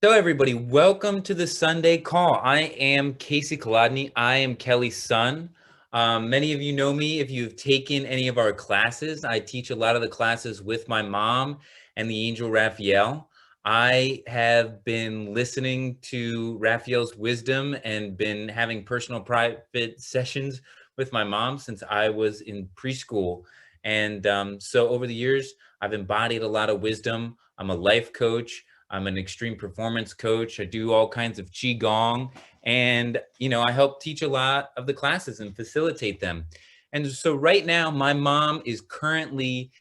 So everybody, welcome to the Sunday call. I am Cayce Kolodney. I am Kelly's son. Many of you know me if you've taken any of our classes. I teach a lot of the classes with my mom and the angel Raphael. I have been listening to Raphael's wisdom and been having personal private sessions with my mom since I was in preschool. And so over the years, I've embodied a lot of wisdom. I'm a life coach. I'm an extreme performance coach. I do all kinds of qigong, and I help teach a lot of the classes and facilitate them. And so right now, my mom is currently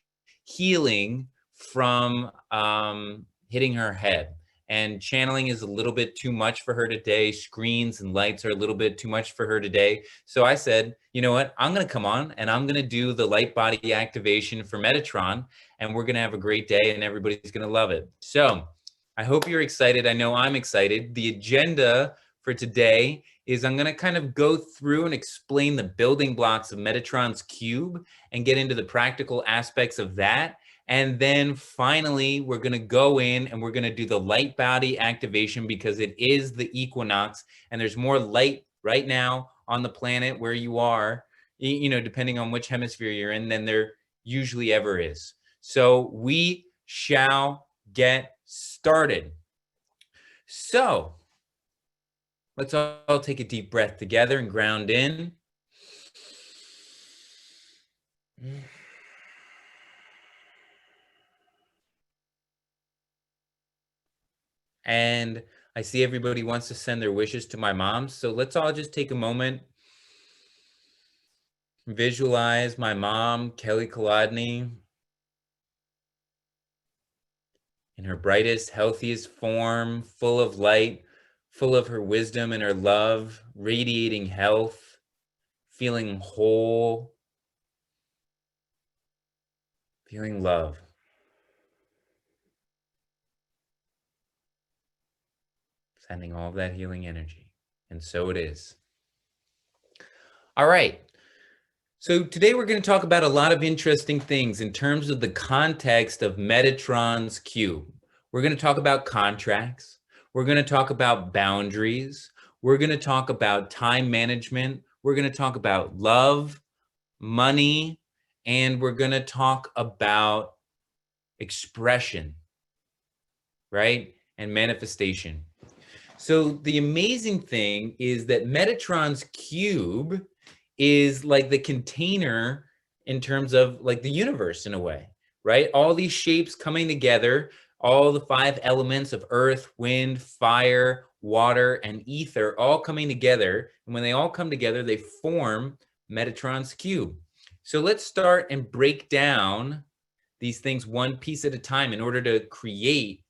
healing from hitting her head. And channeling is a little bit too much for her today. Screens and lights are a little bit too much for her today. So I said, you know what? I'm going to come on and I'm going to do the Lightbody activation for Metatron, and we're going to have a great day and everybody's going to love it. So I hope you're excited. I know I'm excited. The agenda for today is I'm going to kind of go through and explain the building blocks of Metatron's cube and get into the practical aspects of that. And then finally, we're going to go in and we're going to do the light body activation because it is the equinox and there's more light right now on the planet where you are, depending on which hemisphere you're in, than there usually ever is. So we shall get started. So let's all take a deep breath together and ground in. And I see everybody wants to send their wishes to my mom. So let's all just take a moment. Visualize my mom, Kelly Kolodney, in her brightest, healthiest form, full of light, full of her wisdom and her love, radiating health, feeling whole, feeling love. Sending all of that healing energy. And so it is. All right. So today we're going to talk about a lot of interesting things in terms of the context of Metatron's cube. We're going to talk about contracts. We're going to talk about boundaries. We're going to talk about time management. We're going to talk about love, money, and we're going to talk about expression, right? And manifestation. So the amazing thing is that Metatron's cube is like the container in terms of like the universe in a way, right? All these shapes coming together, all the 5 elements of earth, wind, fire, water, and ether all coming together. And when they all come together, they form Metatron's cube. So let's start and break down these things one piece at a time in order to create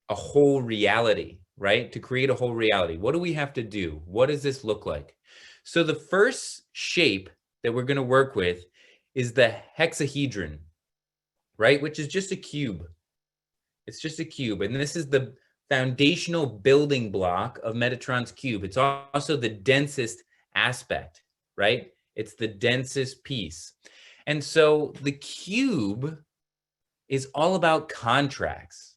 a whole reality, right? To create a whole reality. What do we have to do? What does this look like? So the first shape that we're going to work with is the hexahedron, right? Which is just a cube. It's just a cube. And this is the foundational building block of Metatron's cube. It's also the densest aspect, right? It's the densest piece. And so the cube is all about contracts.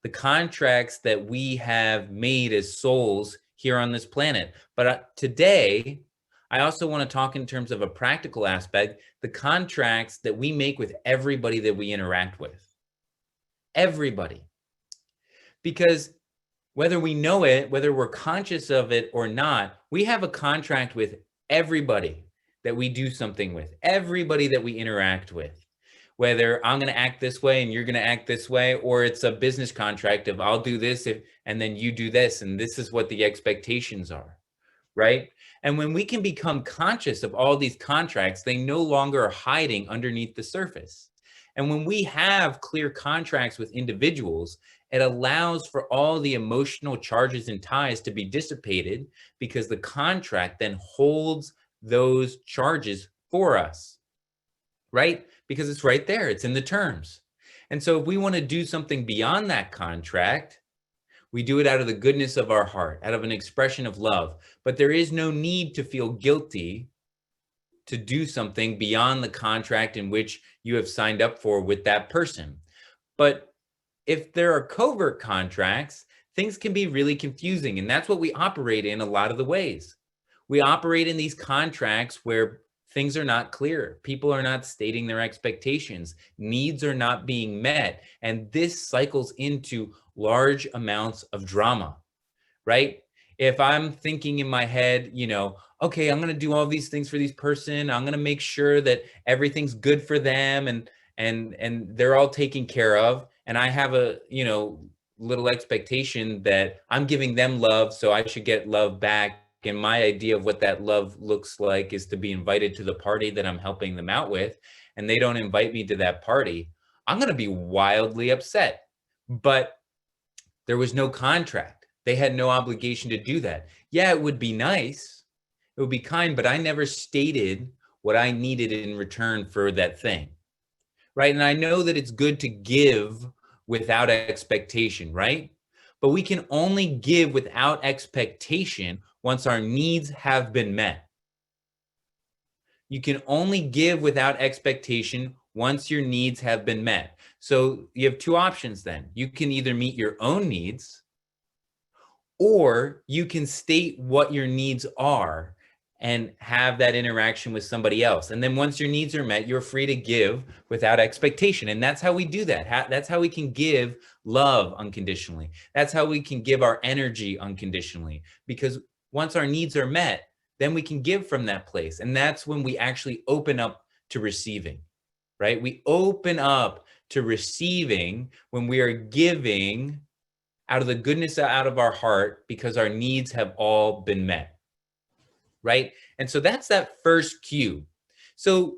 The contracts that we have made as souls here on this planet. But today, I also want to talk in terms of a practical aspect, the contracts that we make with everybody that we interact with. Everybody. Because whether we know it, whether we're conscious of it or not, we have a contract with everybody that we do something with, everybody that we interact with. Whether I'm going to act this way and you're going to act this way, or it's a business contract of I'll do this and then you do this, and this is what the expectations are, right? And when we can become conscious of all these contracts, they no longer are hiding underneath the surface. And when we have clear contracts with individuals, it allows for all the emotional charges and ties to be dissipated because the contract then holds those charges for us, right? Because it's right there, it's in the terms. And so if we want to do something beyond that contract, we do it out of the goodness of our heart, out of an expression of love. But there is no need to feel guilty to do something beyond the contract in which you have signed up for with that person. But if there are covert contracts, things can be really confusing. And that's what we operate in a lot of the ways. We operate in these contracts where things are not clear. People are not stating their expectations. Needs are not being met. And this cycles into large amounts of drama, right? If I'm thinking in my head, okay, I'm going to do all these things for this person. I'm going to make sure that everything's good for them and they're all taken care of. And I have a, little expectation that I'm giving them love, so I should get love back. And my idea of what that love looks like is to be invited to the party that I'm helping them out with, and they don't invite me to that party. I'm going to be wildly upset. But there was no contract. They had no obligation to do that. Yeah, it would be nice. It would be kind, but I never stated what I needed in return for that thing, right? And I know that it's good to give without expectation, right? But we can only give without expectation once our needs have been met. You can only give without expectation once your needs have been met. So you have two options then. You can either meet your own needs, or you can state what your needs are and have that interaction with somebody else. And then once your needs are met, you're free to give without expectation. And that's how we do that. That's how we can give love unconditionally. That's how we can give our energy unconditionally. Because once our needs are met, then we can give from that place. And that's when we actually open up to receiving, right? We open up to receiving when we are giving out of the goodness out of our heart because our needs have all been met, right? And so that's that first cue. So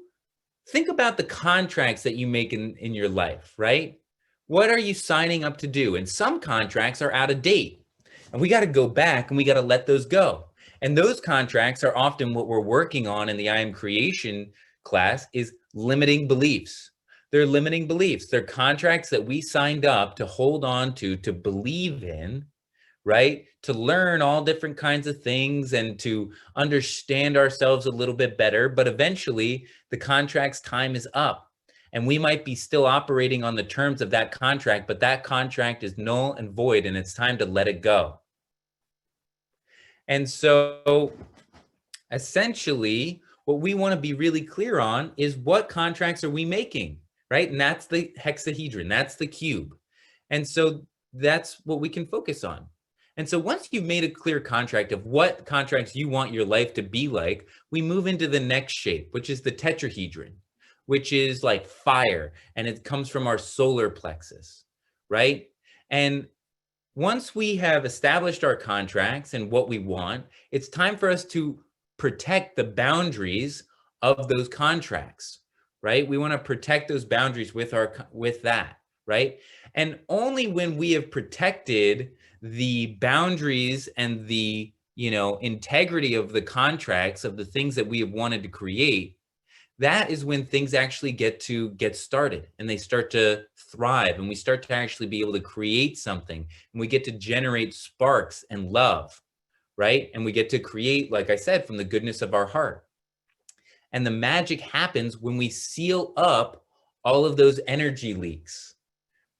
think about the contracts that you make in your life, right? What are you signing up to do? And some contracts are out of date, and we got to go back and we got to let those go. And those contracts are often what we're working on in the I Am Creation class is limiting beliefs. They're limiting beliefs. They're contracts that we signed up to hold on to believe in, right? To learn all different kinds of things and to understand ourselves a little bit better. But eventually the contract's time is up and we might be still operating on the terms of that contract, but that contract is null and void and it's time to let it go. And so essentially what we want to be really clear on is what contracts are we making, right? And that's the hexahedron, that's the cube. And so that's what we can focus on. And so once you've made a clear contract of what contracts you want your life to be like, we move into the next shape, which is the tetrahedron, which is like fire, and it comes from our solar plexus, right? And once we have established our contracts and what we want, it's time for us to protect the boundaries of those contracts, right? We want to protect those boundaries with that, right? And only when we have protected the boundaries and the, integrity of the contracts of the things that we have wanted to create, that is when things actually get started and they start to thrive and we start to actually be able to create something and we get to generate sparks and love, right? And we get to create, like I said, from the goodness of our heart. And the magic happens when we seal up all of those energy leaks,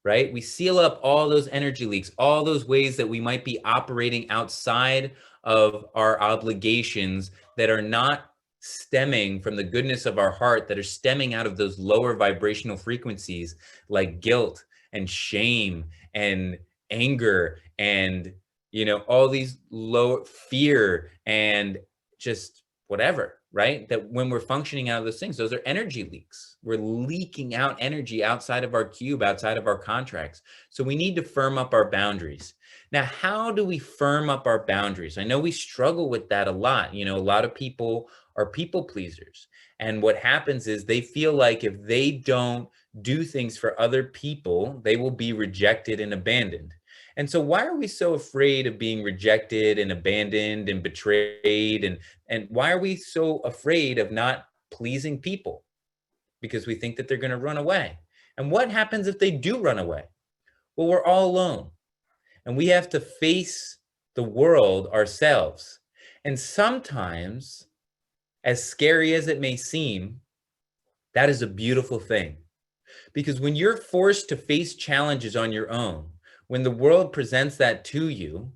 right? We seal up all those energy leaks, all those ways that we might be operating outside of our obligations that are not stemming from the goodness of our heart, that are stemming out of those lower vibrational frequencies like guilt and shame and anger and, all these low fear and just whatever, right? That when we're functioning out of those things, those are energy leaks. We're leaking out energy outside of our cube, outside of our contracts. So we need to firm up our boundaries. Now, how do we firm up our boundaries? I know we struggle with that a lot. A lot of people are people pleasers. And what happens is they feel like if they don't do things for other people, they will be rejected and abandoned. And so why are we so afraid of being rejected and abandoned and betrayed? And why are we so afraid of not pleasing people? Because we think that they're going to run away. And what happens if they do run away? Well, we're all alone. And we have to face the world ourselves. And sometimes, as scary as it may seem, that is a beautiful thing. Because when you're forced to face challenges on your own, when the world presents that to you,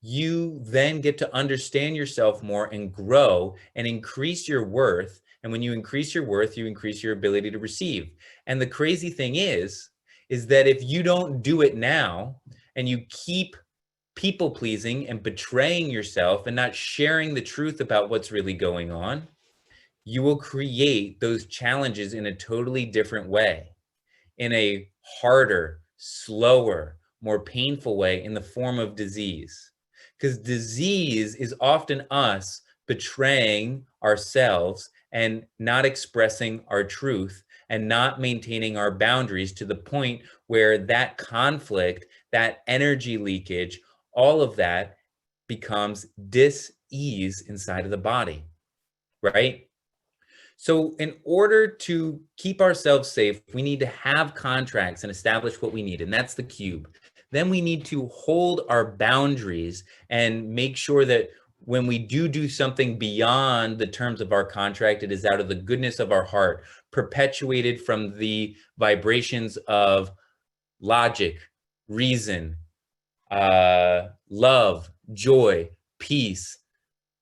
you then get to understand yourself more and grow and increase your worth. And when you increase your worth, you increase your ability to receive. And the crazy thing is that if you don't do it now and you keep people pleasing and betraying yourself and not sharing the truth about what's really going on, you will create those challenges in a totally different way, in a harder, slower, more painful way, in the form of disease. Because disease is often us betraying ourselves and not expressing our truth and not maintaining our boundaries to the point where that conflict, that energy leakage, all of that becomes dis-ease inside of the body, right? So in order to keep ourselves safe, we need to have contracts and establish what we need, and that's the cube. Then we need to hold our boundaries and make sure that when we do something beyond the terms of our contract, it is out of the goodness of our heart, perpetuated from the vibrations of logic, reason, love, joy, peace,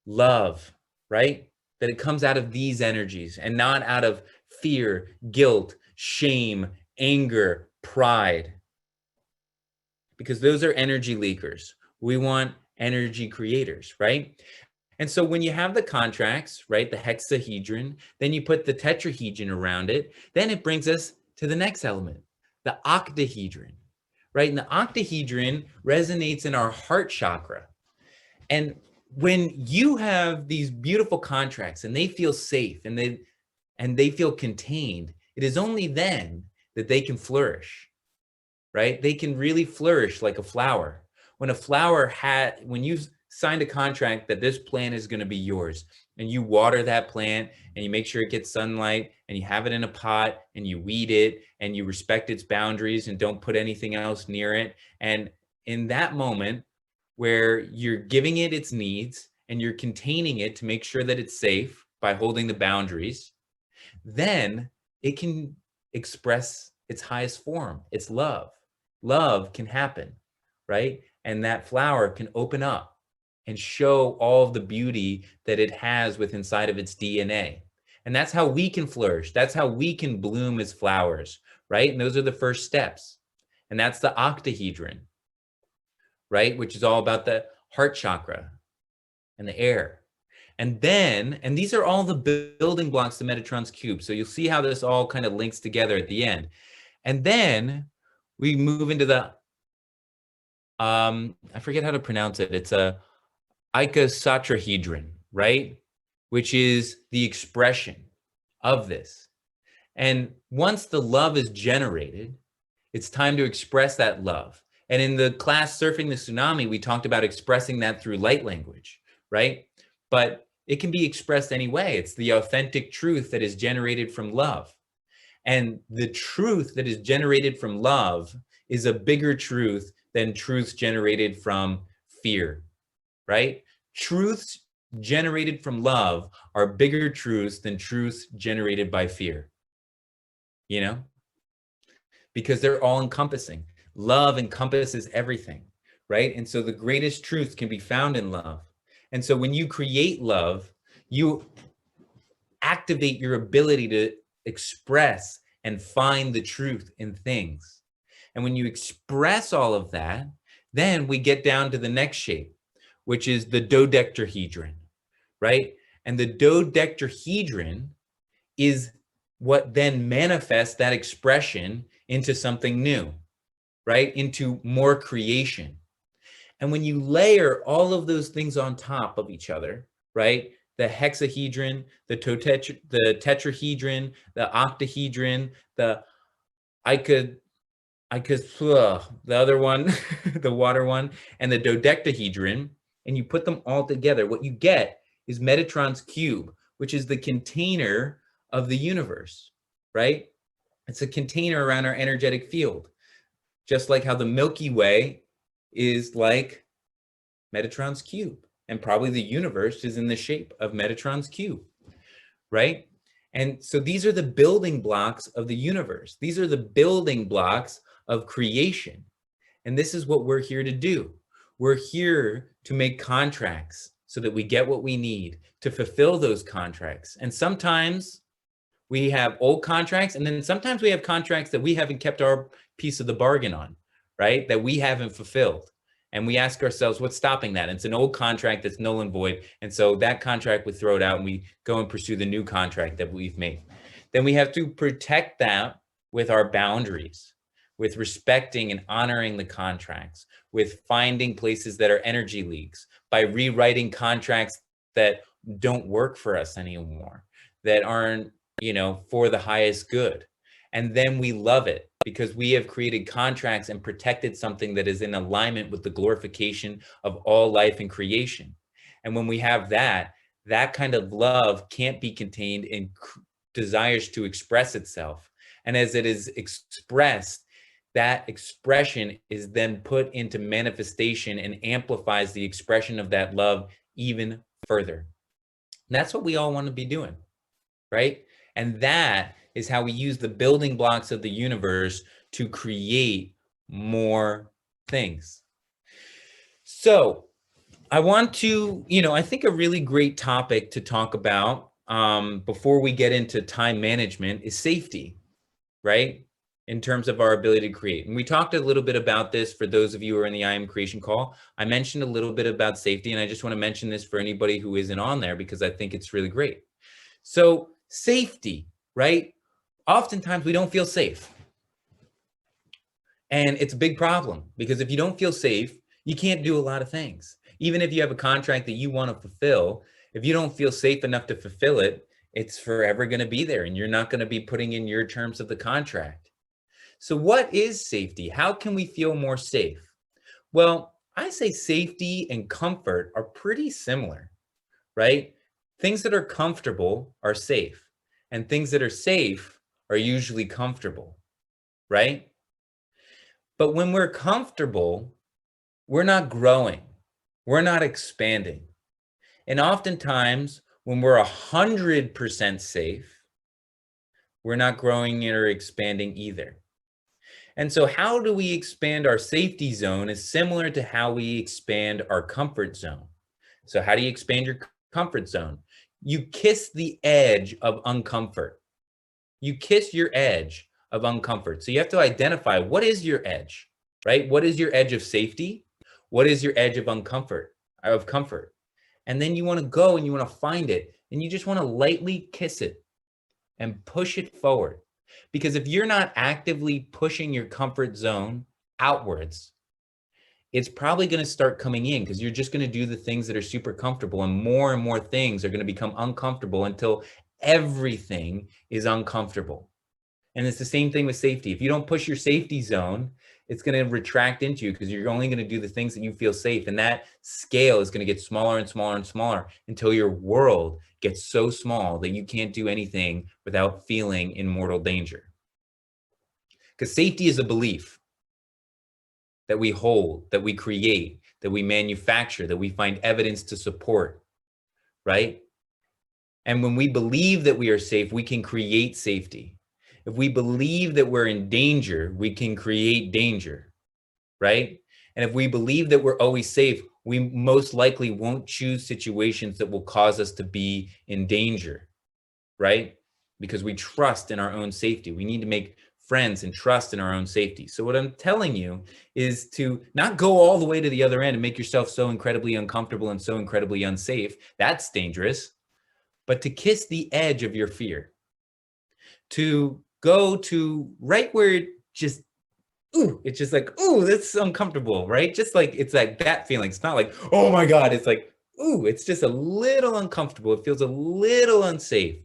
love, right? That it comes out of these energies and not out of fear, guilt, shame, anger, pride. Because those are energy leakers. We want energy creators, right? And so when you have the contracts, right, the hexahedron, then you put the tetrahedron around it, then it brings us to the next element, the octahedron, right? And the octahedron resonates in our heart chakra. And when you have these beautiful contracts and they feel safe and they feel contained, it is only then that they can flourish, right? They can really flourish like a flower. When you've signed a contract that this plant is going to be yours, and you water that plant and you make sure it gets sunlight and you have it in a pot and you weed it and you respect its boundaries and don't put anything else near it. And in that moment where you're giving it its needs and you're containing it to make sure that it's safe by holding the boundaries, then it can express its highest form. It's love. Love can happen, right? And that flower can open up and show all of the beauty that it has within inside of its DNA. And that's how we can flourish. That's how we can bloom as flowers, right? And those are the first steps. And that's the octahedron, right? Which is all about the heart chakra and the air. And these are all the building blocks to Metatron's cube. So you'll see how this all kind of links together at the end. And then we move into the, I forget how to pronounce it. It's a icosahedron, right? Which is the expression of this. And once the love is generated, it's time to express that love. And in the class Surfing the Tsunami, we talked about expressing that through light language, right? But it can be expressed any way. It's the authentic truth that is generated from love. And the truth that is generated from love is a bigger truth than truths generated from fear, right? Truths generated from love are bigger truths than truths generated by fear, you know? Because they're all encompassing. Love encompasses everything, right? And so the greatest truth can be found in love. And so when you create love, you activate your ability to express and find the truth in things. And when you express all of that, then we get down to the next shape, which is the dodecahedron, right? And the dodecahedron is what then manifests that expression into something new, right? Into more creation. And when you layer all of those things on top of each other, right? The hexahedron, the tetrahedron, the octahedron, the the other one, the water one, and the dodecahedron, and you put them all together, what you get is Metatron's cube, which is the container of the universe, right? It's a container around our energetic field, just like how the Milky Way is like Metatron's cube, and probably the universe is in the shape of Metatron's cube, right? And so these are the building blocks of the universe. These are the building blocks of creation. And this is what we're here to do. We're here to make contracts so that we get what we need to fulfill those contracts. And sometimes we have old contracts, and then sometimes we have contracts that we haven't kept our piece of the bargain on, right? That we haven't fulfilled. And we ask ourselves, what's stopping that? And it's an old contract that's null and void. And so that contract, we throw it out and we go and pursue the new contract that we've made. Then we have to protect that with our boundaries, with respecting and honoring the contracts, with finding places that are energy leaks, by rewriting contracts that don't work for us anymore, that aren't, for the highest good. And then we love it because we have created contracts and protected something that is in alignment with the glorification of all life and creation. And when we have that kind of love can't be contained and desires to express itself. And as it is expressed, that expression is then put into manifestation and amplifies the expression of that love even further. And that's what we all want to be doing, right? And that is how we use the building blocks of the universe to create more things. So I want to, I think a really great topic to talk about before we get into time management is safety, right? In terms of our ability to create. And we talked a little bit about this for those of you who are in the I Am Creation call. I mentioned a little bit about safety, and I just want to mention this for anybody who isn't on there because I think it's really great. So safety, right? Oftentimes we don't feel safe. And it's a big problem because if you don't feel safe, you can't do a lot of things. Even if you have a contract that you want to fulfill, if you don't feel safe enough to fulfill it, it's forever going to be there and you're not going to be putting in your terms of the contract. So what is safety? How can we feel more safe? Well, I say safety and comfort are pretty similar, right? Things that are comfortable are safe, and things that are safe are usually comfortable, right? But when we're comfortable, we're not growing, we're not expanding. And oftentimes, when we're 100% safe, we're not growing or expanding either. And so how do we expand our safety zone is similar to how we expand our comfort zone. So how do you expand your comfort zone? You kiss the edge of uncomfort. You kiss your edge of uncomfort. So you have to identify what is your edge, right? What is your edge of safety? What is your edge of comfort? And then you want to go and you want to find it and you just want to lightly kiss it and push it forward. Because if you're not actively pushing your comfort zone outwards, it's probably going to start coming in because you're just going to do the things that are super comfortable and more things are going to become uncomfortable until everything is uncomfortable. And it's the same thing with safety. If you don't push your safety zone, it's going to retract into you because you're only going to do the things that you feel safe. And that scale is going to get smaller and smaller and smaller until your world gets so small that you can't do anything without feeling in mortal danger. Because safety is a belief that we hold, that we create, that we manufacture, that we find evidence to support, right? And when we believe that we are safe, we can create safety. If we believe that we're in danger, we can create danger, right? And if we believe that we're always safe, we most likely won't choose situations that will cause us to be in danger, right? Because we trust in our own safety. We need to make friends and trust in our own safety. So what I'm telling you is to not go all the way to the other end and make yourself so incredibly uncomfortable and so incredibly unsafe. That's dangerous. But to kiss the edge of your fear, to go to right where it just, it's just like, that's uncomfortable, right? Just like, it's like that feeling. It's not like, oh my God, it's like, it's just a little uncomfortable. It feels a little unsafe.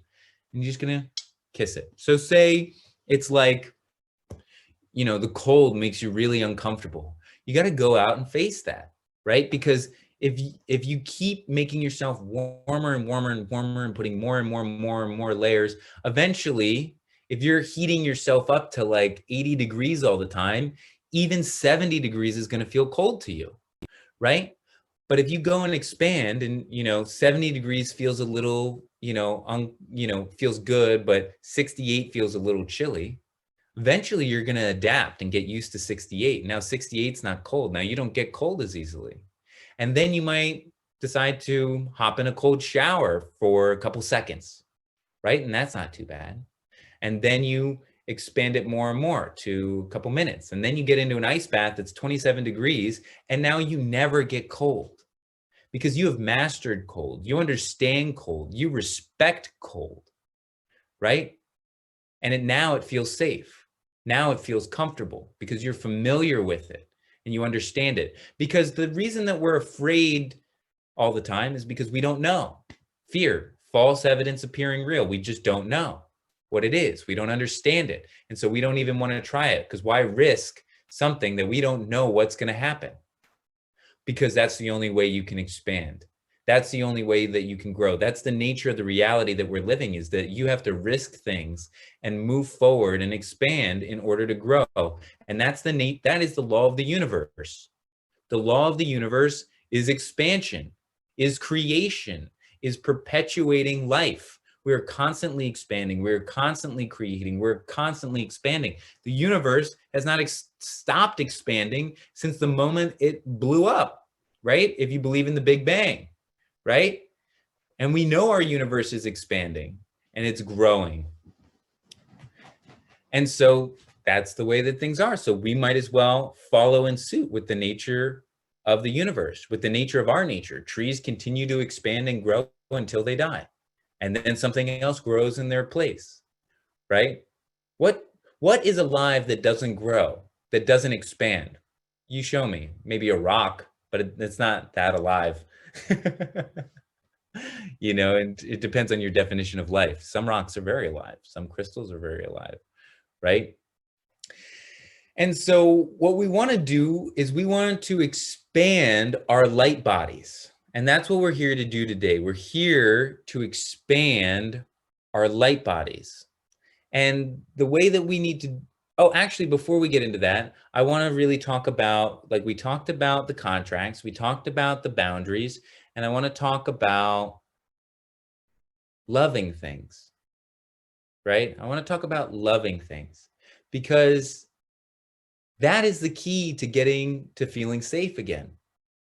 And you're just gonna kiss it. So say it's like, the cold makes you really uncomfortable. You got to go out and face that, right? Because if you keep making yourself warmer and warmer and warmer and putting more and more layers, eventually, if you're heating yourself up to like 80 degrees all the time, even 70 degrees is going to feel cold to you, right? But if you go and expand and, 70 degrees feels a little, feels good, but 68 feels a little chilly. Eventually, you're going to adapt and get used to 68. Now, 68 is not cold. Now, you don't get cold as easily. And then you might decide to hop in a cold shower for a couple seconds, right? And that's not too bad. And then you expand it more and more to a couple minutes. And then you get into an ice bath that's 27 degrees. And now you never get cold because you have mastered cold. You understand cold. You respect cold, right? And now it feels safe. Now it feels comfortable because you're familiar with it and you understand it. Because the reason that we're afraid all the time is because we don't know. Fear, false evidence appearing real. We just don't know what it is. We don't understand it. And so we don't even want to try it, because why risk something that we don't know what's going to happen? Because that's the only way you can expand. That's the only way that you can grow. That's the nature of the reality that we're living, is that you have to risk things and move forward and expand in order to grow. And that is the law of the universe. The law of the universe is expansion, is creation, is perpetuating life. We're constantly expanding. We're constantly creating. We're constantly expanding. The universe has not stopped expanding since the moment it blew up, right? If you believe in the Big Bang, right? And we know our universe is expanding and it's growing. And so that's the way that things are. So we might as well follow in suit with the nature of the universe, with the nature of our nature. Trees continue to expand and grow until they die. And then something else grows in their place, right? What is alive that doesn't grow, that doesn't expand? You show me. Maybe a rock, but it's not that alive. You know, and it depends on your definition of life. Some rocks are very alive. Some crystals are very alive, right? And so what we want to do is we want to expand our light bodies. And that's what we're here to do today. We're here to expand our light bodies. And the way that we need to, oh, actually, before we get into that, I want to really talk about, like, we talked about the contracts, we talked about the boundaries, and I want to talk about loving things, right? I want to talk about loving things, because that is the key to getting to feeling safe again,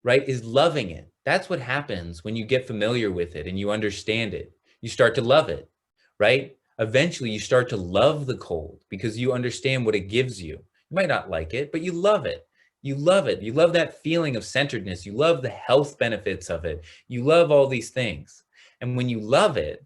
right? Is loving it. That's what happens when you get familiar with it and you understand it. You start to love it, right? Eventually you start to love the cold because you understand what it gives you. You might not like it, but you love it. You love it. You love that feeling of centeredness. You love the health benefits of it. You love all these things. And when you love it,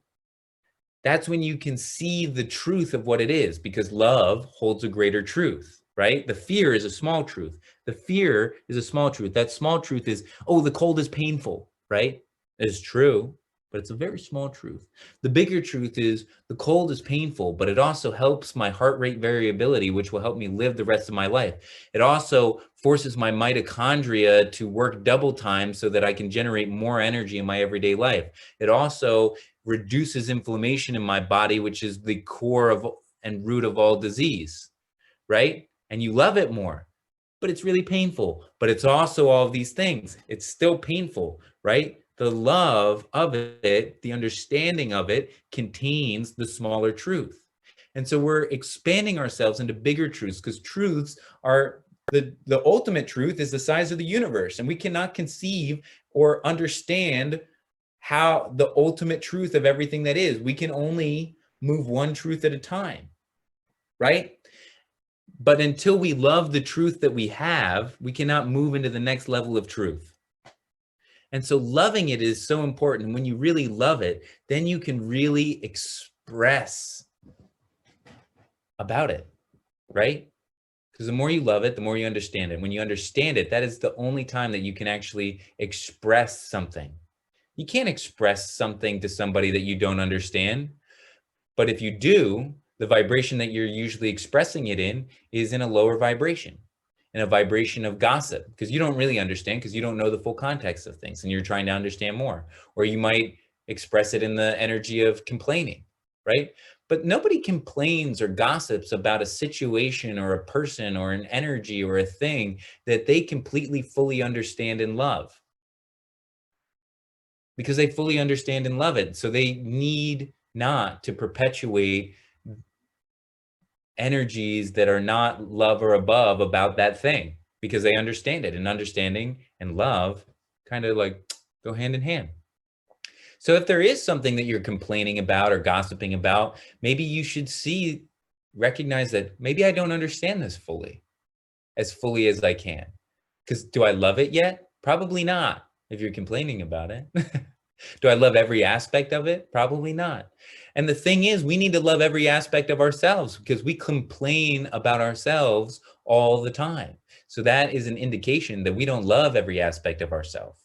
that's when you can see the truth of what it is, because love holds a greater truth, right? The fear is a small truth. The fear is a small truth. That small truth is, oh, the cold is painful, right? It's true, but it's a very small truth. The bigger truth is the cold is painful, but it also helps my heart rate variability, which will help me live the rest of my life. It also forces my mitochondria to work double time so that I can generate more energy in my everyday life. It also reduces inflammation in my body, which is the core of and root of all disease, right? And you love it more, but it's really painful. But it's also all of these things. It's still painful, right? The love of it, the understanding of it, contains the smaller truth. And so we're expanding ourselves into bigger truths, because truths are the ultimate truth is the size of the universe. And we cannot conceive or understand how the ultimate truth of everything that is. We can only move one truth at a time, right? But until we love the truth that we have, we cannot move into the next level of truth. And so loving it is so important. When you really love it, then you can really express about it, right? Because the more you love it, the more you understand it. When you understand it, that is the only time that you can actually express something. You can't express something to somebody that you don't understand. But if you do, the vibration that you're usually expressing it in is in a lower vibration, in a vibration of gossip, because you don't really understand, because you don't know the full context of things and you're trying to understand more. Or you might express it in the energy of complaining, right? But nobody complains or gossips about a situation or a person or an energy or a thing that they completely fully understand and love, because they fully understand and love it. So they need not to perpetuate energies that are not love or above about that thing because they understand it, and understanding and love kind of like go hand in hand. So if there is something that you're complaining about or gossiping about, maybe you should recognize that maybe I don't understand this as fully as I can. Because do I love it yet? Probably not, if you're complaining about it. Do I love every aspect of it? Probably not. And the thing is, we need to love every aspect of ourselves because we complain about ourselves all the time. So that is an indication that we don't love every aspect of ourselves,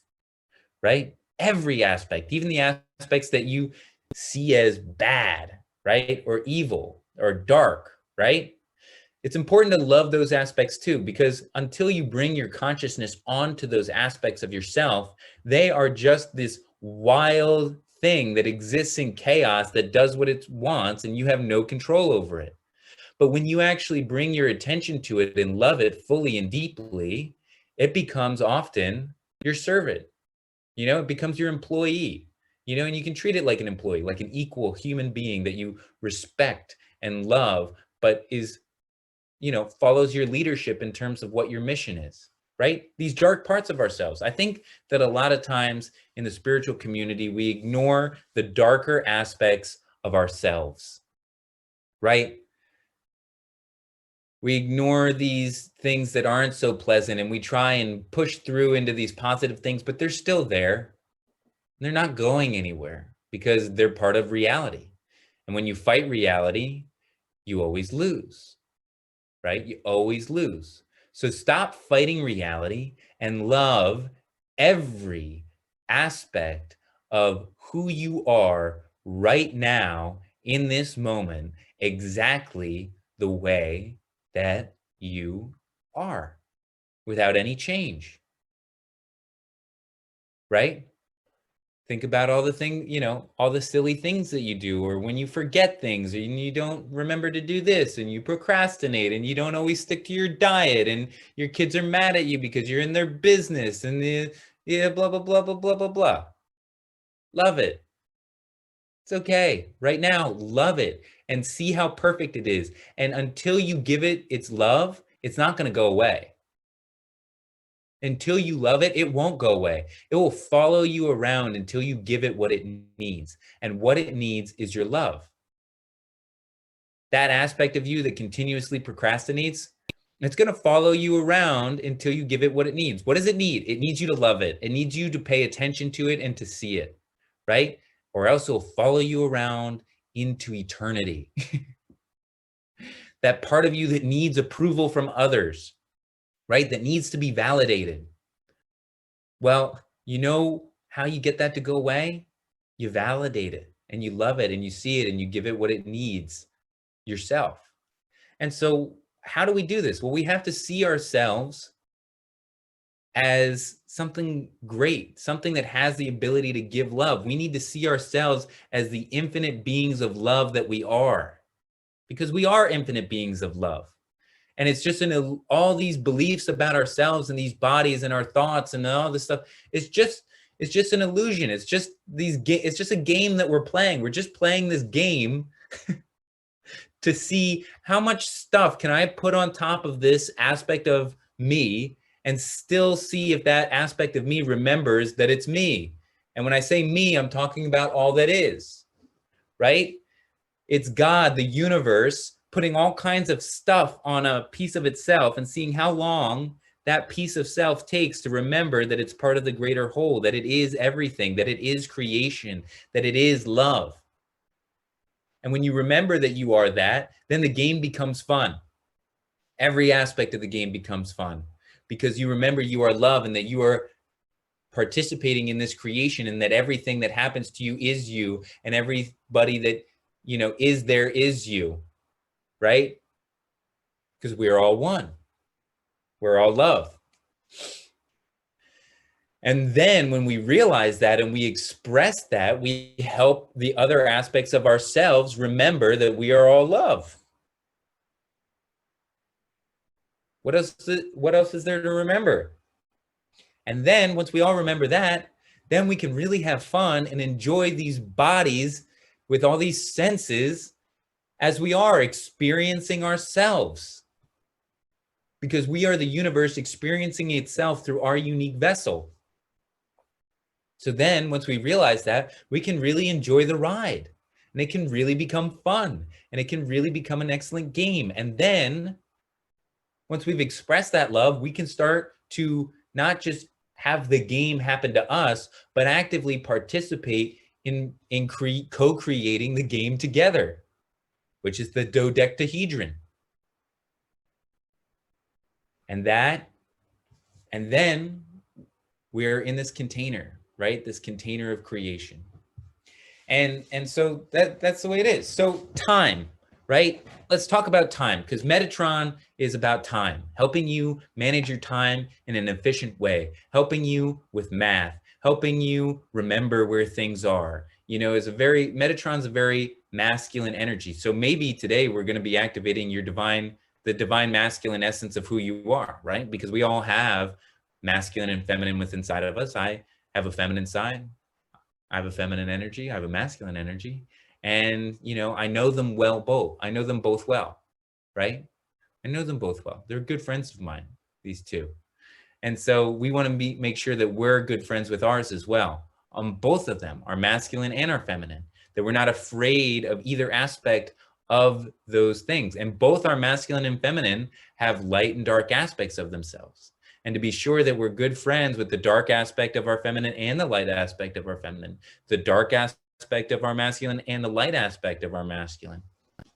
right? Every aspect, even the aspects that you see as bad, right? Or evil or dark, right? It's important to love those aspects too, because until you bring your consciousness onto those aspects of yourself, they are just this wild thing that exists in chaos that does what it wants and you have no control over it. But when you actually bring your attention to it and love it fully and deeply, it becomes often your servant. It becomes your employee, and you can treat it like an employee, like an equal human being that you respect and love, but is follows your leadership in terms of what your mission is, right? These dark parts of ourselves. I think that a lot of times in the spiritual community, we ignore the darker aspects of ourselves, right? We ignore these things that aren't so pleasant and we try and push through into these positive things, but they're still there. They're not going anywhere because they're part of reality. And when you fight reality, you always lose. Right? You always lose. So stop fighting reality and love every aspect of who you are right now in this moment, exactly the way that you are without any change. Right? Think about all the things, all the silly things that you do, or when you forget things, or you don't remember to do this, and you procrastinate, and you don't always stick to your diet, and your kids are mad at you because you're in their business, and blah, blah, blah, blah, blah, blah, blah. Love it. It's okay. Right now, love it and see how perfect it is. And until you give it its love, it's not going to go away. Until you love it, it won't go away. It will follow you around until you give it what it needs. And what it needs is your love. That aspect of you that continuously procrastinates, it's going to follow you around until you give it what it needs. What does it need? It needs you to love it. It needs you to pay attention to it and to see it, right? Or else it'll follow you around into eternity. That part of you that needs approval from others, right? That needs to be validated. Well, you know how you get that to go away? You validate it and you love it and you see it and you give it what it needs yourself. And so how do we do this? Well, we have to see ourselves as something great, something that has the ability to give love. We need to see ourselves as the infinite beings of love that we are, because we are infinite beings of love. And it's just in all these beliefs about ourselves and these bodies and our thoughts and all this stuff. It's just an illusion. It's just it's just a game that we're playing. We're just playing this game to see how much stuff can I put on top of this aspect of me and still see if that aspect of me remembers that it's me. And when I say me, I'm talking about all that is, right? It's God, the universe, putting all kinds of stuff on a piece of itself and seeing how long that piece of self takes to remember that it's part of the greater whole, that it is everything, that it is creation, that it is love. And when you remember that you are that, then the game becomes fun. Every aspect of the game becomes fun because you remember you are love and that you are participating in this creation and that everything that happens to you is you, and everybody that is there is you, right? Because we're all one. We're all love. And then when we realize that and we express that, we help the other aspects of ourselves remember that we are all love. What else is there to remember? And then once we all remember that, then we can really have fun and enjoy these bodies with all these senses as we are experiencing ourselves, because we are the universe experiencing itself through our unique vessel. So then once we realize that, we can really enjoy the ride, and it can really become fun, and it can really become an excellent game. And then once we've expressed that love, we can start to not just have the game happen to us, but actively participate in co-creating the game together, which is the dodecahedron. And then we're in this container, right? This container of creation. And so that's the way it is. So time, right? Let's talk about time, because Metatron is about time, helping you manage your time in an efficient way, helping you with math, helping you remember where things are. You know, Metatron's a very masculine energy. So maybe today we're going to be activating the divine masculine essence of who you are, right? Because we all have masculine and feminine within inside of us. I have a feminine side. I have a feminine energy. I have a masculine energy. And, you know, I know them well both. I know them both well, right? I know them both well. They're good friends of mine, these two. And so we want to make sure that we're good friends with ours as well. Both of them, our masculine and our feminine, that we're not afraid of either aspect of those things. And both our masculine and feminine have light and dark aspects of themselves. And to be sure that we're good friends with the dark aspect of our feminine and the light aspect of our feminine, the dark aspect of our masculine and the light aspect of our masculine,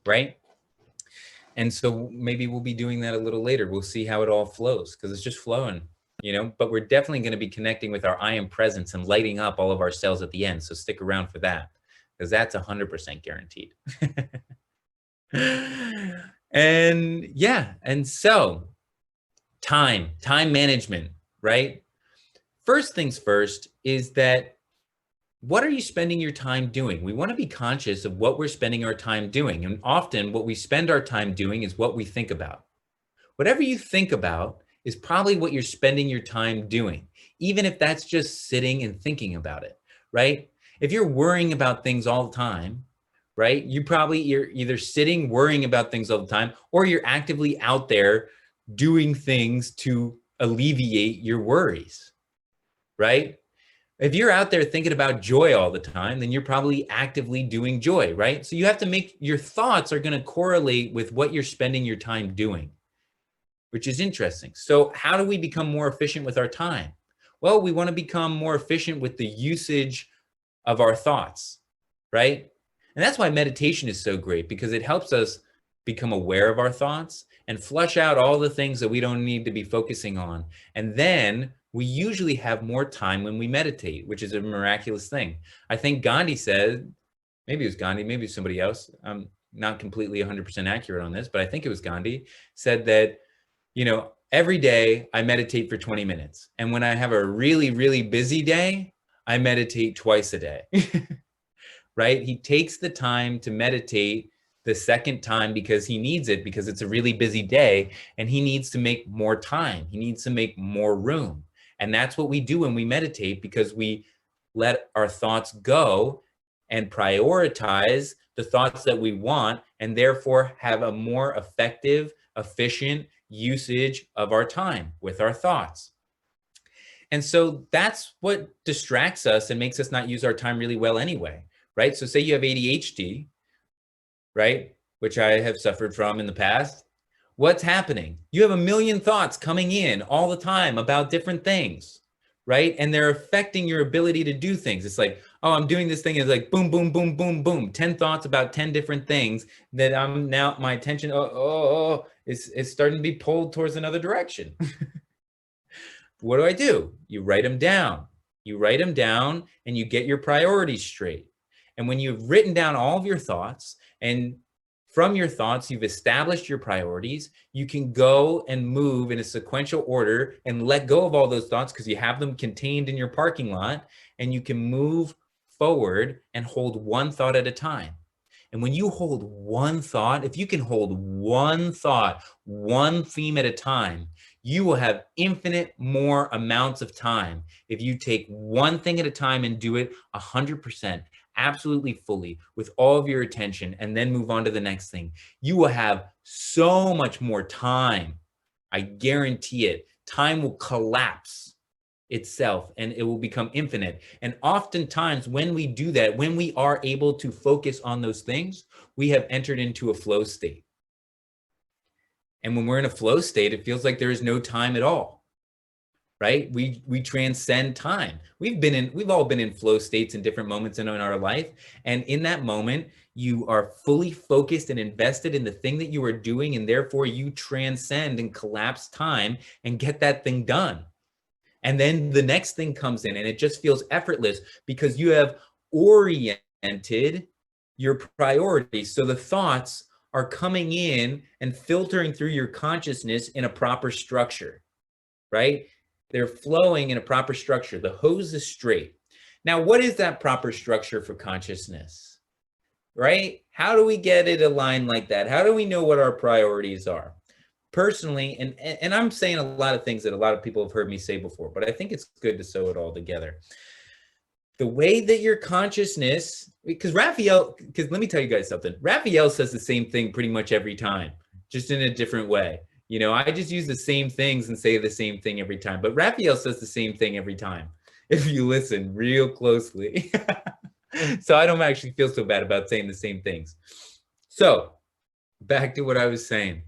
right? And so maybe we'll be doing that a little later. We'll see how it all flows, because it's just flowing, you know, but we're definitely going to be connecting with our I am presence and lighting up all of our cells at the end. So stick around for that, because that's 100% guaranteed. And yeah, and so time management, right? First things first is that, what are you spending your time doing? We want to be conscious of what we're spending our time doing. And often what we spend our time doing is what we think about. Whatever you think about is probably what you're spending your time doing, even if that's just sitting and thinking about it, right? If you're worrying about things all the time, right? You're either sitting worrying about things all the time, or you're actively out there doing things to alleviate your worries, right? If you're out there thinking about joy all the time, then you're probably actively doing joy, right? So you have to make your thoughts are going to correlate with what you're spending your time doing, which is interesting. So how do we become more efficient with our time? Well, we want to become more efficient with the usage of our thoughts, right? And that's why meditation is so great, because it helps us become aware of our thoughts and flush out all the things that we don't need to be focusing on. And then we usually have more time when we meditate, which is a miraculous thing. I think Gandhi said, maybe it was Gandhi, maybe it was somebody else. I'm not completely 100% accurate on this, but I think it was Gandhi, said that, you know, every day I meditate for 20 minutes. And when I have a really, really busy day, I meditate twice a day, right? He takes the time to meditate the second time because he needs it, because it's a really busy day and he needs to make more time. He needs to make more room. And that's what we do when we meditate, because we let our thoughts go and prioritize the thoughts that we want, and therefore have a more effective, efficient usage of our time with our thoughts. And so that's what distracts us and makes us not use our time really well anyway, right? So say you have ADHD, right? Which I have suffered from in the past. What's happening? You have a million thoughts coming in all the time about different things, right? And they're affecting your ability to do things. It's like, oh, I'm doing this thing. It's like boom, boom, boom, boom, boom. 10 thoughts about 10 different things that I'm now, my attention, is starting to be pulled towards another direction. What do? You write them down. You write them down and you get your priorities straight. And when you've written down all of your thoughts, and from your thoughts, you've established your priorities, you can go and move in a sequential order and let go of all those thoughts, because you have them contained in your parking lot, and you can move forward and hold one thought at a time. And when you hold one thought, if you can hold one thought, one theme at a time, you will have infinite more amounts of time if you take one thing at a time and do it 100%, absolutely fully with all of your attention and then move on to the next thing, you will have so much more time. I guarantee it. Time will collapse itself and it will become infinite. And oftentimes when we do that, when we are able to focus on those things, we have entered into a flow state. And when we're in a flow state, it feels like there is no time at all, right? We transcend time. We've all been in flow states in different moments in our life. And in that moment, you are fully focused and invested in the thing that you are doing. And therefore you transcend and collapse time and get that thing done. And then the next thing comes in and it just feels effortless because you have oriented your priorities. So the thoughts are coming in and filtering through your consciousness in a proper structure, right? They're flowing in a proper structure. The hose is straight. Now, what is that proper structure for consciousness, right? How do we get it aligned like that? How do we know what our priorities are? Personally, and I'm saying a lot of things that a lot of people have heard me say before, but I think it's good to sew it all together. The way that your consciousness, because let me tell you guys something. Raphael says the same thing pretty much every time, just in a different way. You know, I just use the same things and say the same thing every time, but Raphael says the same thing every time, if you listen real closely. So I don't actually feel so bad about saying the same things. So back to what I was saying.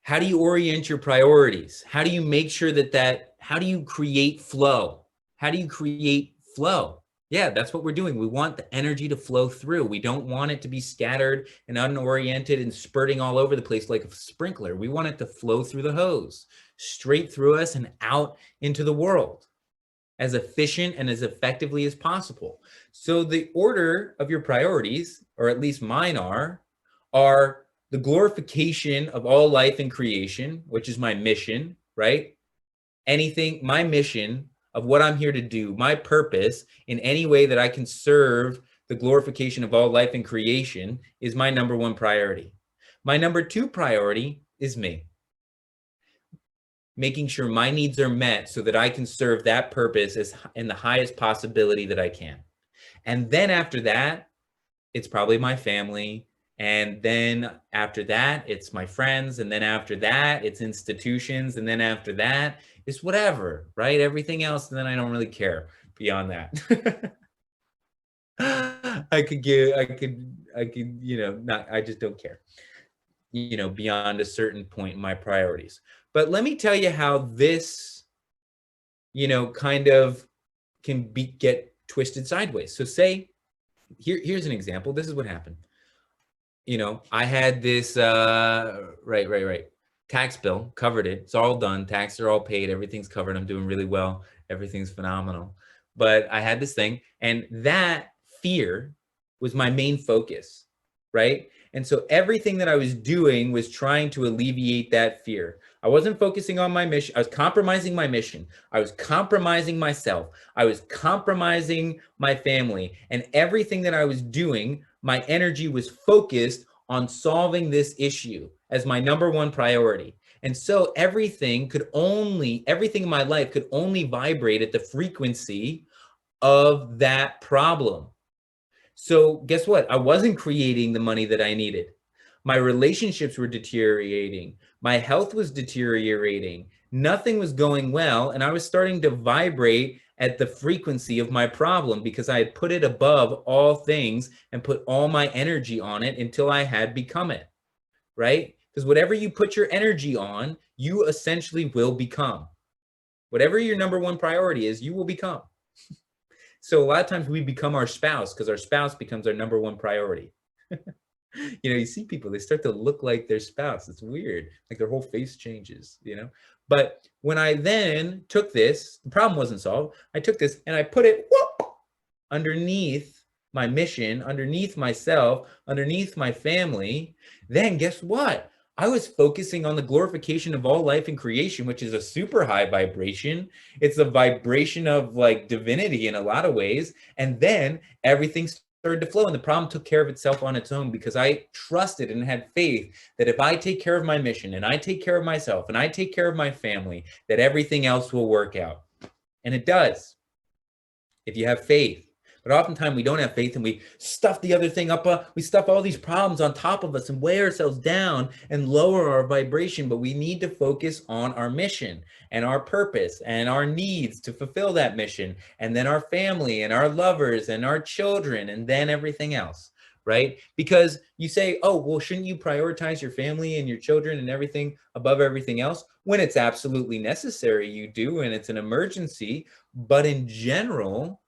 How do you orient your priorities? How do you make sure how do you create flow? How do you create flow? Yeah, that's what we're doing. We want the energy to flow through. We don't want it to be scattered and unoriented and spurting all over the place like a sprinkler. We want it to flow through the hose, straight through us and out into the world as efficient and as effectively as possible. So the order of your priorities, or at least mine are the glorification of all life and creation, which is my mission, right? My mission of what I'm here to do, my purpose in any way that I can serve the glorification of all life and creation is my number one priority. My number two priority is me. Making sure my needs are met so that I can serve that purpose in the highest possibility that I can. And then after that, it's probably my family. And then after that, it's my friends. And then after that, it's institutions. And then after that, it's whatever, right? Everything else. And then I don't really care beyond that. I could, I just don't care, beyond a certain point in my priorities. But let me tell you how this, kind of can get twisted sideways. So say, here's an example. This is what happened. I had this, tax bill, covered it. It's all done. Taxes are all paid. Everything's covered. I'm doing really well. Everything's phenomenal. But I had this thing, and that fear was my main focus, right? And so everything that I was doing was trying to alleviate that fear. I wasn't focusing on my mission. I was compromising my mission. I was compromising myself. I was compromising my family. And everything that I was doing, my energy was focused on solving this issue as my number one priority. And so everything in my life could only vibrate at the frequency of that problem. So guess what? I wasn't creating the money that I needed. My relationships were deteriorating. My health was deteriorating. Nothing was going well. And I was starting to vibrate at the frequency of my problem because I had put it above all things and put all my energy on it until I had become it, right? Because whatever you put your energy on, you essentially will become. Whatever your number one priority is, you will become. So a lot of times we become our spouse because our spouse becomes our number one priority. You see people, they start to look like their spouse. It's weird. Like their whole face changes, But when I then took this, the problem wasn't solved. I took this and I put it underneath my mission, underneath myself, underneath my family. Then guess what? I was focusing on the glorification of all life and creation, which is a super high vibration. It's a vibration of like divinity in a lot of ways. And then everything started to flow and the problem took care of itself on its own because I trusted and had faith that if I take care of my mission and I take care of myself and I take care of my family, that everything else will work out. And it does, if you have faith. But oftentimes we don't have faith and we stuff the other thing up. We stuff all these problems on top of us and weigh ourselves down and lower our vibration. But we need to focus on our mission and our purpose and our needs to fulfill that mission. And then our family and our lovers and our children and then everything else. Right? Because you say, oh, well, shouldn't you prioritize your family and your children and everything above everything else? When it's absolutely necessary, you do, and it's an emergency. But in general,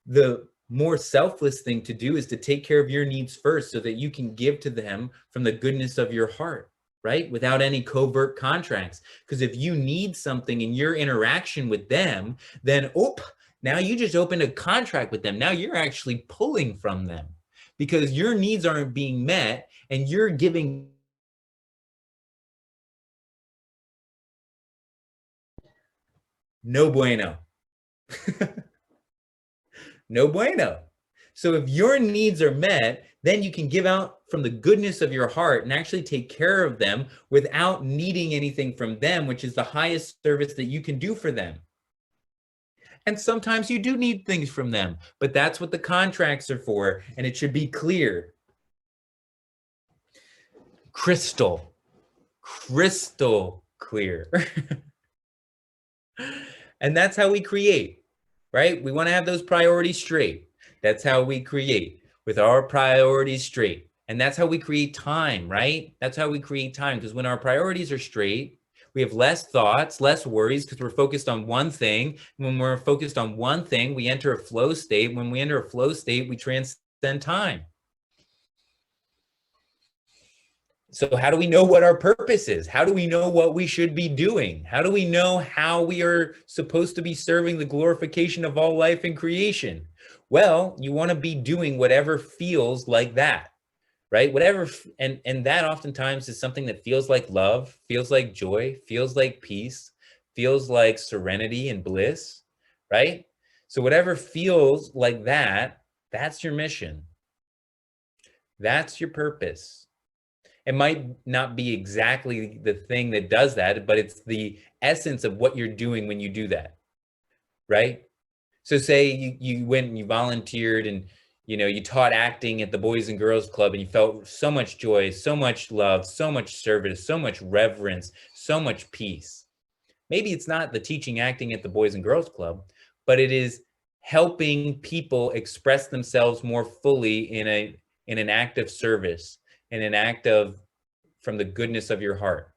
the more selfless thing to do is to take care of your needs first so that you can give to them from the goodness of your heart, right? Without any covert contracts. Because if you need something in your interaction with them, then, now you just opened a contract with them. Now you're actually pulling from them because your needs aren't being met and you're giving. No bueno. No bueno. So if your needs are met, then you can give out from the goodness of your heart and actually take care of them without needing anything from them, which is the highest service that you can do for them. And sometimes you do need things from them, but that's what the contracts are for, and it should be clear. Crystal clear. And that's how we create, right? We want to have those priorities straight. That's how we create, with our priorities straight. And that's how we create time, right? That's how we create time, because when our priorities are straight, we have less thoughts, less worries, because we're focused on one thing. When we're focused on one thing, we enter a flow state. When we enter a flow state, we transcend time. So how do we know what our purpose is? How do we know what we should be doing? How do we know how we are supposed to be serving the glorification of all life and creation? Well, you want to be doing whatever feels like that, right? Whatever, and that oftentimes is something that feels like love, feels like joy, feels like peace, feels like serenity and bliss, right? So whatever feels like that, that's your mission. That's your purpose. It might not be exactly the thing that does that, but it's the essence of what you're doing when you do that, right? So say you went and you volunteered and you taught acting at the Boys and Girls Club and you felt so much joy, so much love, so much service, so much reverence, so much peace. Maybe it's not the teaching acting at the Boys and Girls Club, but it is helping people express themselves more fully in an act of service, in an act of from the goodness of your heart.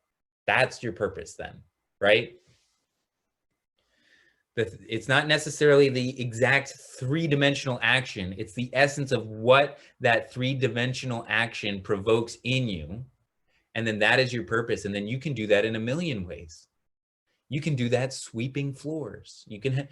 That's your purpose then, right? It's not necessarily the exact three-dimensional action. It's the essence of what that three-dimensional action provokes in you. And then that is your purpose. And then you can do that in a million ways. You can do that sweeping floors. You can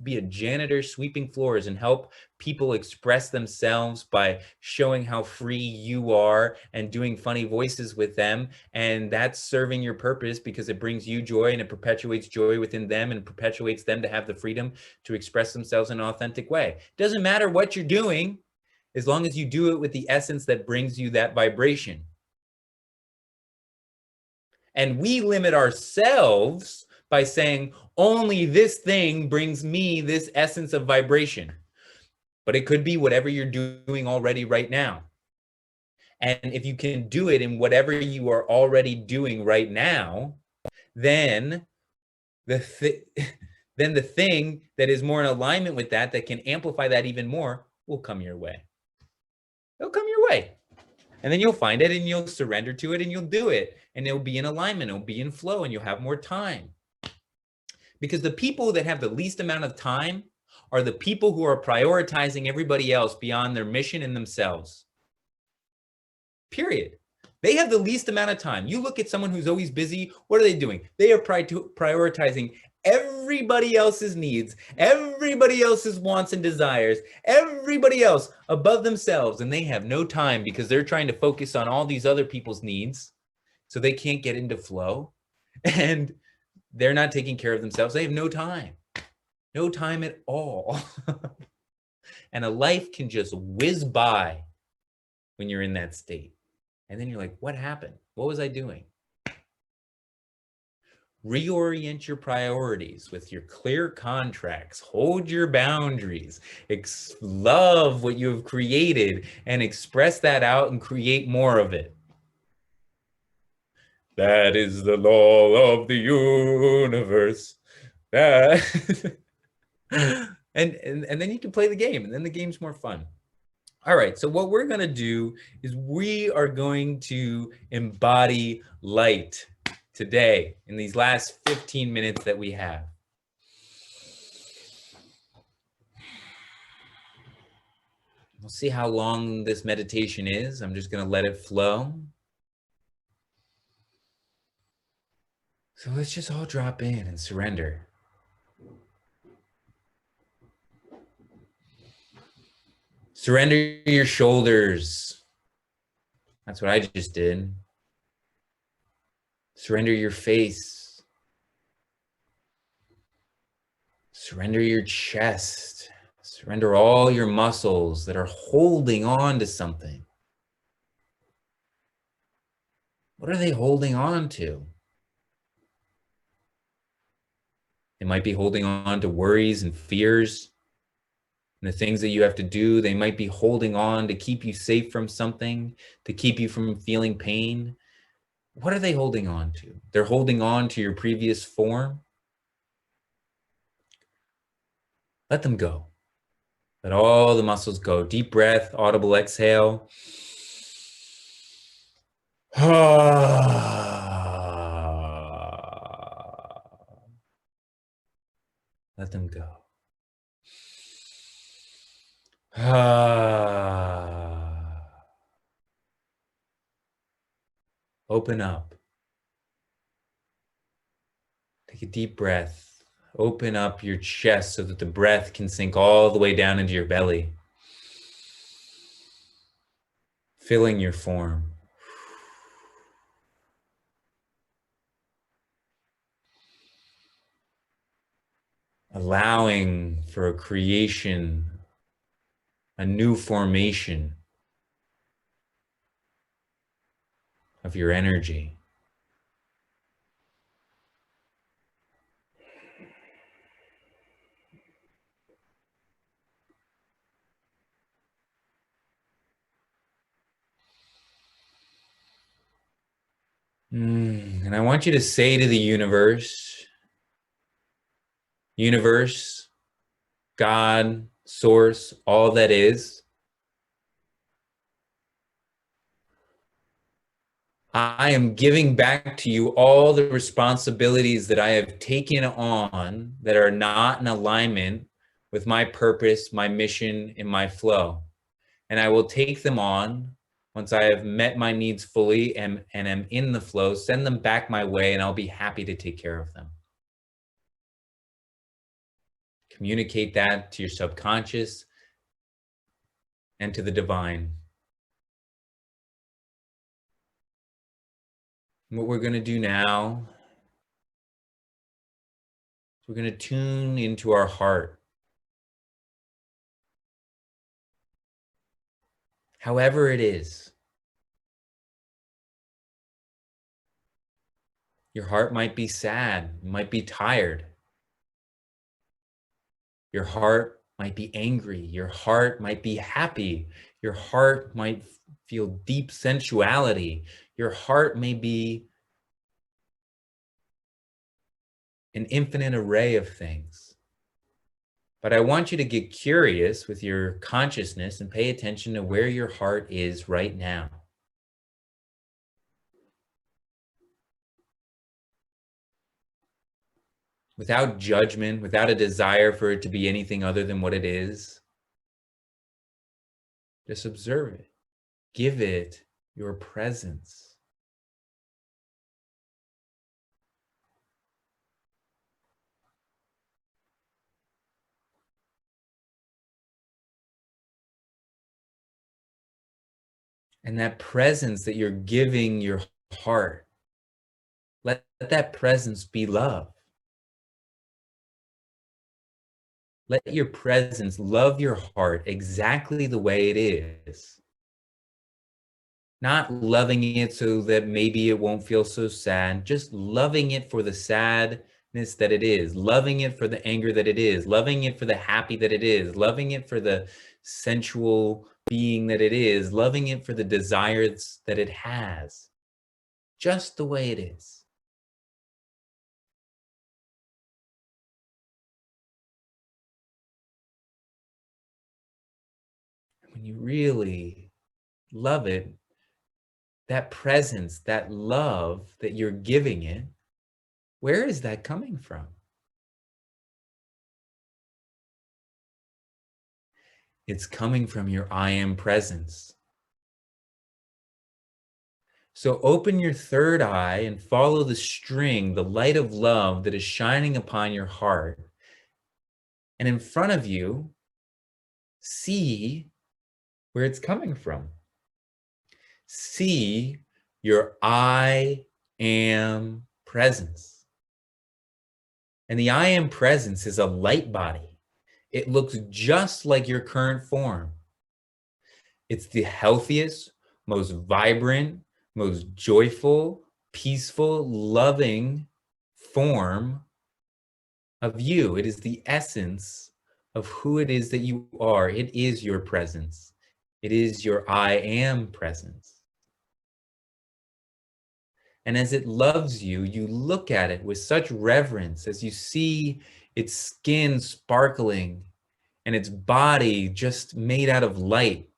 be a janitor sweeping floors and help people express themselves by showing how free you are and doing funny voices with them. And that's serving your purpose because it brings you joy and it perpetuates joy within them and perpetuates them to have the freedom to express themselves in an authentic way. It doesn't matter what you're doing, as long as you do it with the essence that brings you that vibration. And we limit ourselves by saying only this thing brings me this essence of vibration. But it could be whatever you're doing already right now. And if you can do it in whatever you are already doing right now, then the thing that is more in alignment with that can amplify that even more will come your way. It'll come your way. And then you'll find it and you'll surrender to it and you'll do it. And it'll be in alignment, it'll be in flow, and you'll have more time. Because the people that have the least amount of time are the people who are prioritizing everybody else beyond their mission and themselves. Period. They have the least amount of time. You look at someone who's always busy, what are they doing? They are prioritizing everybody else's needs, everybody else's wants and desires, everybody else above themselves. And they have no time because they're trying to focus on all these other people's needs. So they can't get into flow. And they're not taking care of themselves. They have no time at all. And a life can just whiz by when you're in that state. And then you're like, what happened? What was I doing? Reorient your priorities with your clear contracts. Hold your boundaries. Love what you have created and express that out and create more of it. That is the law of the universe. and then you can play the game, and then the game's more fun. All right, so what we're going to do is we are going to embody light today in these last 15 minutes that we have. We'll see how long this meditation is. I'm just going to let it flow. So let's just all drop in and surrender. Surrender your shoulders. That's what I just did. Surrender your face. Surrender your chest. Surrender all your muscles that are holding on to something. What are they holding on to? They might be holding on to worries and fears and the things that you have to do. They might be holding on to keep you safe from something, to keep you from feeling pain. What are they holding on to? They're holding on to your previous form. Let them go. Let all the muscles go. Deep breath, audible exhale. Let them go. Open up. Take a deep breath. Open up your chest so that the breath can sink all the way down into your belly, filling your form. Allowing for a creation, a new formation of your energy. And I want you to say to the universe, God, source, all that is, I am giving back to you all the responsibilities that I have taken on that are not in alignment with my purpose, my mission, and my flow. And I will take them on once I have met my needs fully and am in the flow, send them back my way, and I'll be happy to take care of them. Communicate that to your subconscious and to the divine. What we're going to do now, we're going to tune into our heart. However it is. Your heart might be sad, might be tired. Your heart might be angry. Your heart might be happy. Your heart might feel deep sensuality. Your heart may be an infinite array of things. But I want you to get curious with your consciousness and pay attention to where your heart is right now. Without judgment, without a desire for it to be anything other than what it is. Just observe it. Give it your presence. And that presence that you're giving your heart, let that presence be love. Let your presence love your heart exactly the way it is. Not loving it so that maybe it won't feel so sad, just loving it for the sadness that it is, loving it for the anger that it is, loving it for the happy that it is, loving it for the sensual being that it is, loving it for the desires that it has, just the way it is. When you really love it, that presence, that love that you're giving it, where is that coming from? It's coming from your I am presence. So open your third eye and follow the string, the light of love that is shining upon your heart. And in front of you, see where it's coming from. See your I am presence. And the I am presence is a light body. It looks just like your current form. It's the healthiest, most vibrant, most joyful, peaceful, loving form of you. It is the essence of who it is that you are. It is your presence. It is your I am presence. And as it loves you, you look at it with such reverence as you see its skin sparkling and its body just made out of light,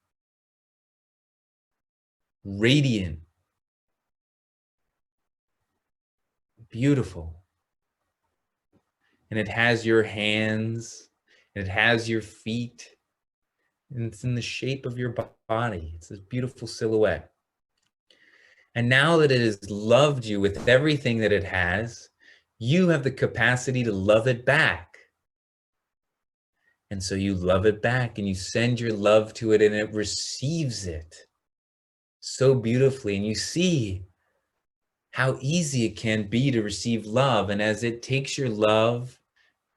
radiant, beautiful. And it has your hands, and it has your feet, and it's in the shape of your body. It's this beautiful silhouette. And now that it has loved you with everything that it has, you have the capacity to love it back. And so you love it back and you send your love to it and it receives it so beautifully. And you see how easy it can be to receive love. And as it takes your love,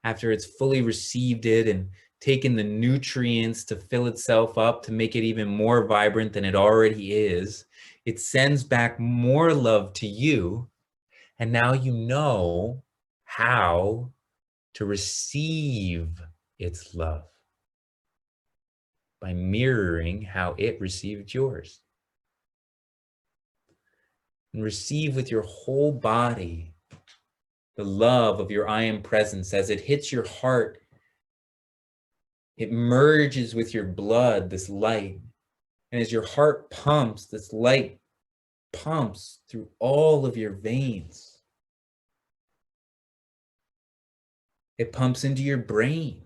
after it's fully received it and taken the nutrients to fill itself up to make it even more vibrant than it already is, it sends back more love to you. And now you know how to receive its love by mirroring how it received yours. And receive with your whole body the love of your I am presence. As it hits your heart, it merges with your blood, this light. And as your heart pumps, this light pumps through all of your veins. It pumps into your brain,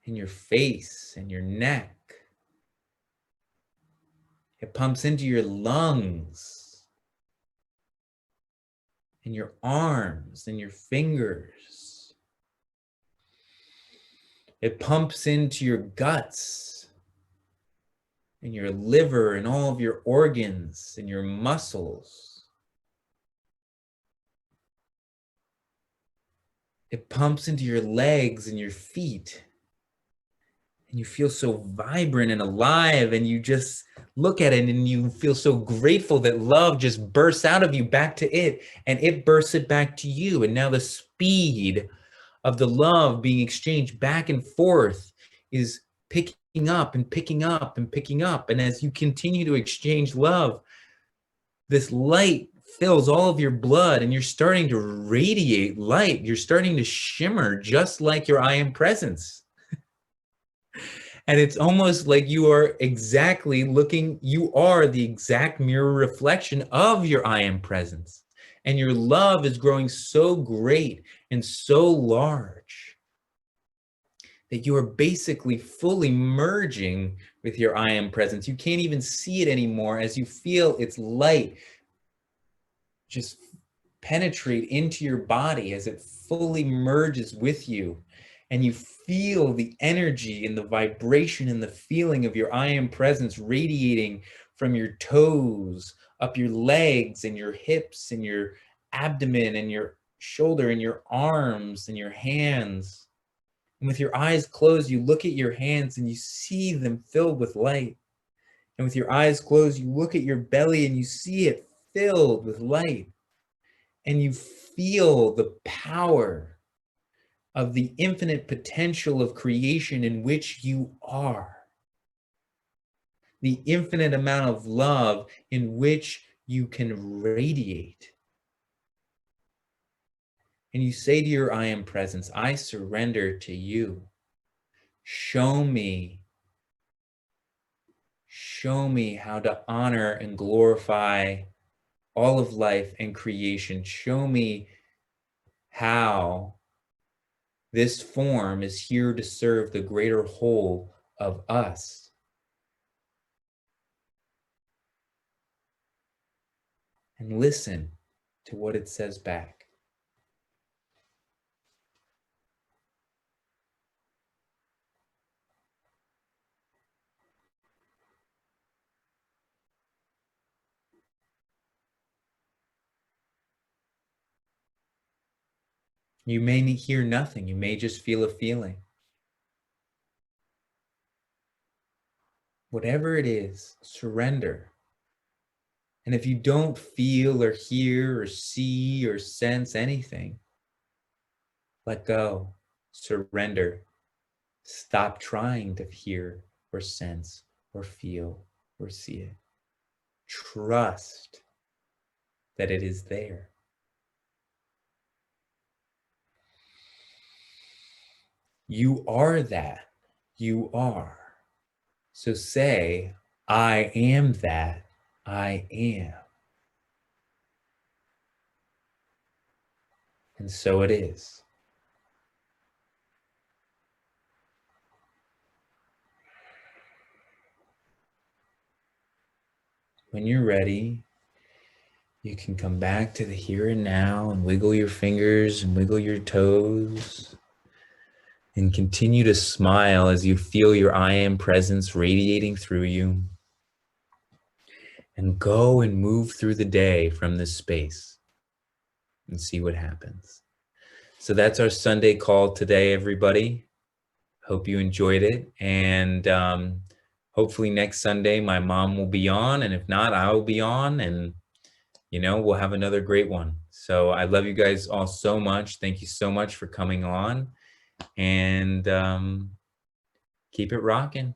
in your face and your neck. It pumps into your lungs, in your arms and your fingers. It pumps into your guts and your liver and all of your organs and your muscles. It pumps into your legs and your feet. And you feel so vibrant and alive, and you just look at it and you feel so grateful that love just bursts out of you back to it, and it bursts it back to you. And now the speed of the love being exchanged back and forth is picking up and picking up and picking up. And as you continue to exchange love, this light fills all of your blood and you're starting to radiate light. You're starting to shimmer just like your I am presence. And it's almost like you are exactly looking, you are the exact mirror reflection of your I am presence. And your love is growing so great and so large that you are basically fully merging with your I am presence. You can't even see it anymore as you feel its light just penetrate into your body as it fully merges with you. And you feel the energy and the vibration and the feeling of your I am presence radiating from your toes, up your legs and your hips and your abdomen and your shoulder and your arms and your hands. And with your eyes closed, you look at your hands and you see them filled with light. And with your eyes closed, you look at your belly and you see it filled with light. And you feel the power of the infinite potential of creation in which you are. The infinite amount of love in which you can radiate. And you say to your I am presence, I surrender to you. Show me how to honor and glorify all of life and creation. Show me how this form is here to serve the greater whole of us. And listen to what it says back. You may hear nothing. You may just feel a feeling. Whatever it is, surrender. And if you don't feel or hear or see or sense anything, let go, surrender. Stop trying to hear or sense or feel or see it. Trust that it is there. You are that. You are. So say, I am that. I am. And so it is. When you're ready, you can come back to the here and now and wiggle your fingers and wiggle your toes and continue to smile as you feel your I am presence radiating through you. And go and move through the day from this space and see what happens. So that's our Sunday call today, everybody. Hope you enjoyed it. And hopefully next Sunday, my mom will be on. And if not, I will be on. And, you know, we'll have another great one. So I love you guys all so much. Thank you so much for coming on. And keep it rocking.